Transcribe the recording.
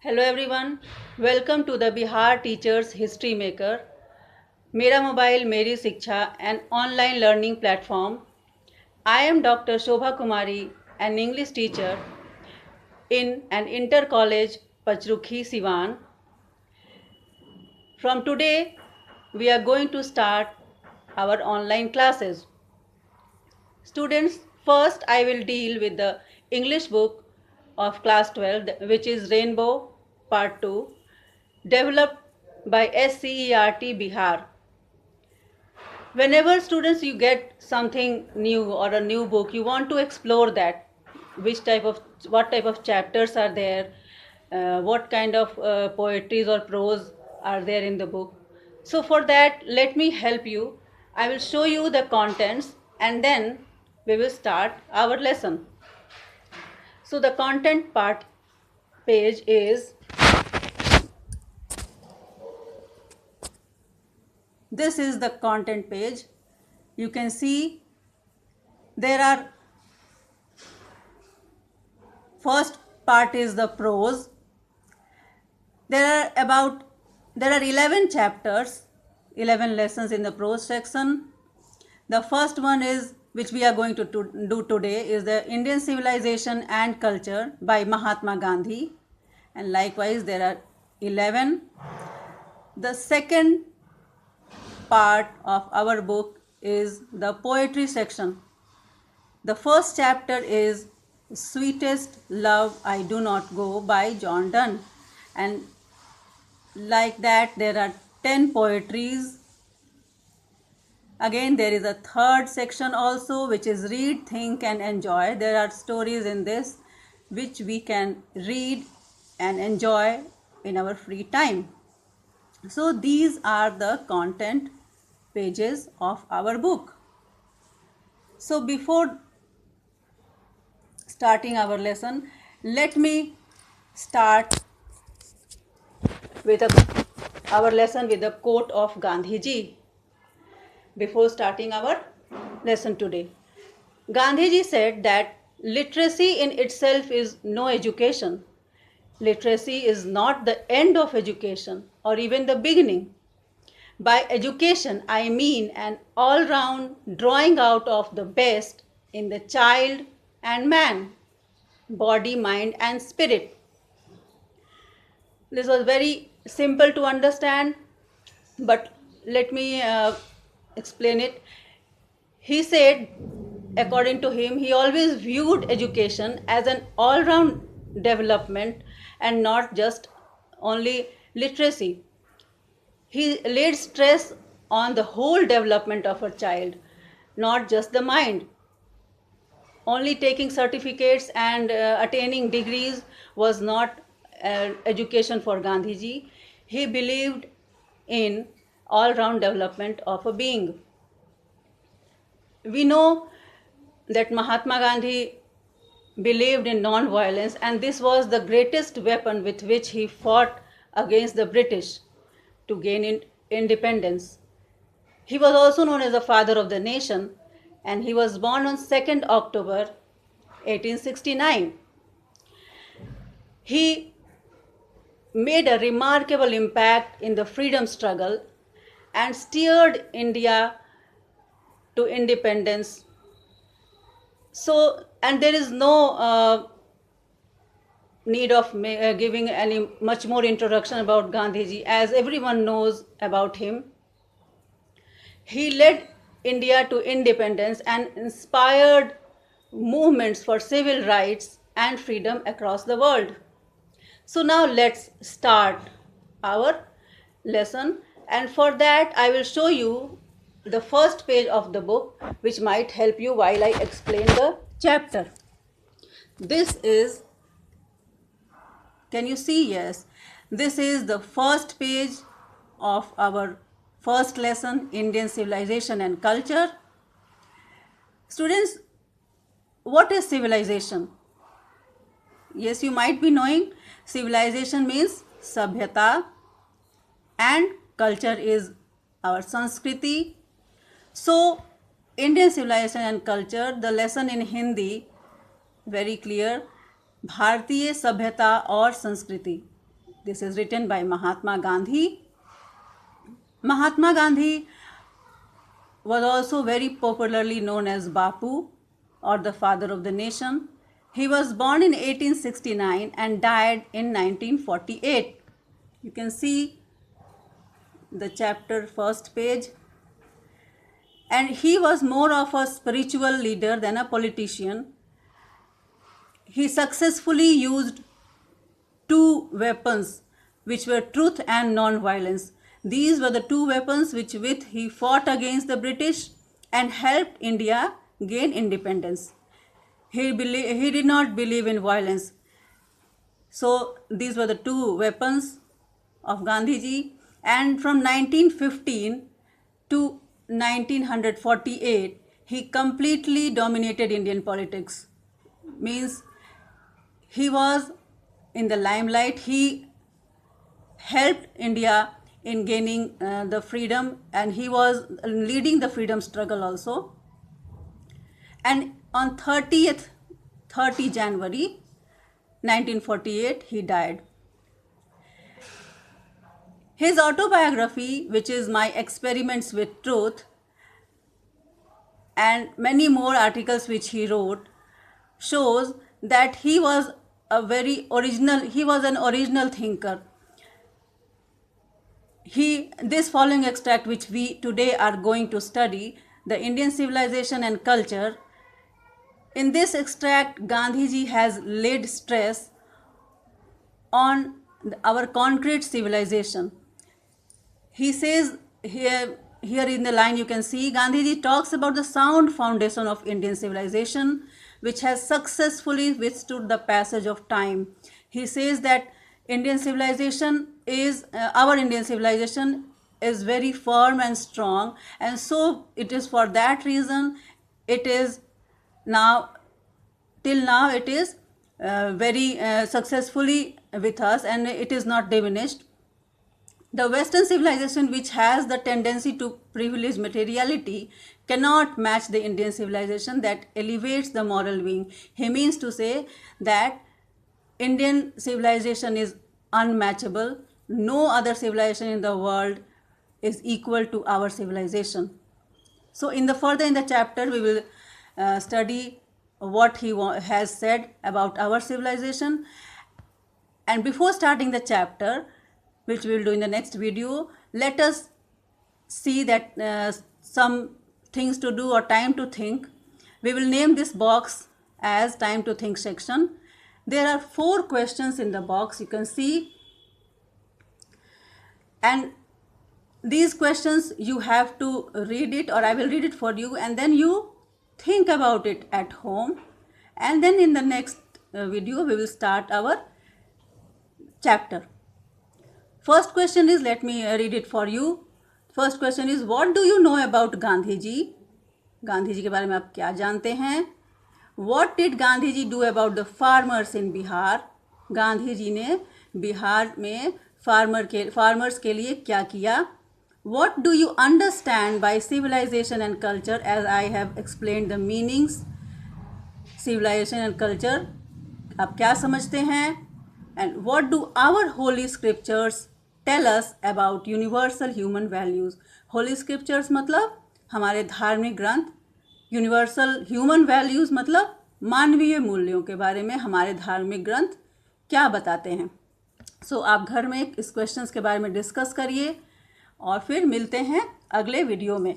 Hello everyone, welcome to the Bihar teachers history maker. मेरा mobile मेरी शिक्षा and online learning platform. I am doctor Shobha Kumari, an English teacher in an inter college Pachruki Siwan. From today, we are going to start our online classes. Students, first I will deal with the English book of class 12, which is Rainbow Part 2, developed by SCERT Bihar. Whenever students you get something new or a new book, you want to explore that, what type of chapters are there, what kind of poetries or prose are there in the book. So for that, let me help you. I will show you the contents and then we will start our lesson. So the content part page is, this is the content page. You can see there are, first part is the prose. There are 11 chapters, 11 lessons in the prose section. The first one is, which we are going to do today, is the Indian Civilization and Culture by Mahatma Gandhi, and likewise there are 11. The second part of our book is the poetry section. The first chapter is Sweetest Love I Do Not Go by John Donne, and like that there are 10 poetries. Again, there is a third section also, which is Read, Think and Enjoy. There are stories in this which we can read and enjoy in our free time. So these are the content pages of our book. So before starting our lesson, let me start with our lesson with a quote of Gandhi ji. Before starting our lesson today, Gandhi ji said that literacy in itself is no education. Literacy is not the end of education or even the beginning. By education, I mean an all-round drawing out of the best in the child and man, body, mind and spirit. This was very simple to understand, but let me explain it. He said, according to him, he always viewed education as an all-round development and not just only literacy. He laid stress on the whole development of a child, not just the mind. Only taking certificates and attaining degrees was not education for Gandhiji. He believed in all-round development of a being. We know that Mahatma Gandhi believed in non-violence, and this was the greatest weapon with which he fought against the British to gain independence. He was also known as the father of the nation, and he was born on 2nd October 1869. He made a remarkable impact in the freedom struggle and steered India to independence. So, and there is no need of giving any much more introduction about Gandhiji, as everyone knows about him. He led India to independence and inspired movements for civil rights and freedom across the world. So now let's start our lesson, and for that I will show you the first page of the book, which might help you while I explain the chapter. This is, can you see? Yes, this is the first page of our first lesson, Indian Civilization and Culture. Students, what is civilization? Yes, you might be knowing civilization means sabhyata and culture is our Sanskriti. So, Indian civilization and culture, the lesson in Hindi, very clear, भारतीय सभ्यता और संस्कृति. This is written by Mahatma Gandhi. Mahatma Gandhi was also very popularly known as Bapu, or the father of the nation. He was born in 1869 and died in 1948. You can see the chapter first page. And he was more of a spiritual leader than a politician. He successfully used two weapons, which were truth and non-violence. These were the two weapons with he fought against the British and helped India gain independence. He did not believe in violence. So these were the two weapons of Gandhiji. And from 1915 to 1948, he completely dominated Indian politics. Means he was in the limelight. He helped India in gaining the freedom, and he was leading the freedom struggle also. And on 30 January 1948, he died. His autobiography, which is My Experiments with Truth, and many more articles which he wrote, shows that he was an original thinker. This following extract, which we today are going to study, the Indian civilization and culture, in this extract, Gandhiji has laid stress on our concrete civilization. He says here in the line you can see, Gandhiji talks about the sound foundation of Indian civilization, which has successfully withstood the passage of time. He says that our Indian civilization is very firm and strong, and so it is for that reason it is till now it is very successfully with us, and it is not diminished. The Western civilization, which has the tendency to privilege materiality, cannot match the Indian civilization that elevates the moral being. He means to say that Indian civilization is unmatchable. No other civilization in the world is equal to our civilization. So in the chapter, we will study what he has said about our civilization. And before starting the chapter, which we will do in the next video, let us see that some things to do or time to think. We will name this box as time to think section. There are 4 questions in the box, you can see, and these questions you have to read it, or I will read it for you, and then you think about it at home, and then in the next video we will start our chapter. First question is, let me read it for you. First question is, what do you know about Gandhiji? Gandhi के बारे में आप क्या जानते हैं? What did Gandhiji do about the farmers in Bihar? Gandhi ji ने बिहार में farmers के लिए क्या किया? What do you understand by civilization and culture, as I have explained the meanings? Civilization and culture, आप क्या समझते हैं? And what do our holy scriptures tell us about universal human values? Holy scriptures मतलब हमारे धार्मिक ग्रंथ, universal human values मतलब मानवीय मूल्यों के बारे में हमारे धार्मिक ग्रंथ क्या बताते हैं. सो आप घर में इस क्वेश्चंस के बारे में डिस्कस करिए और फिर मिलते हैं अगले वीडियो में.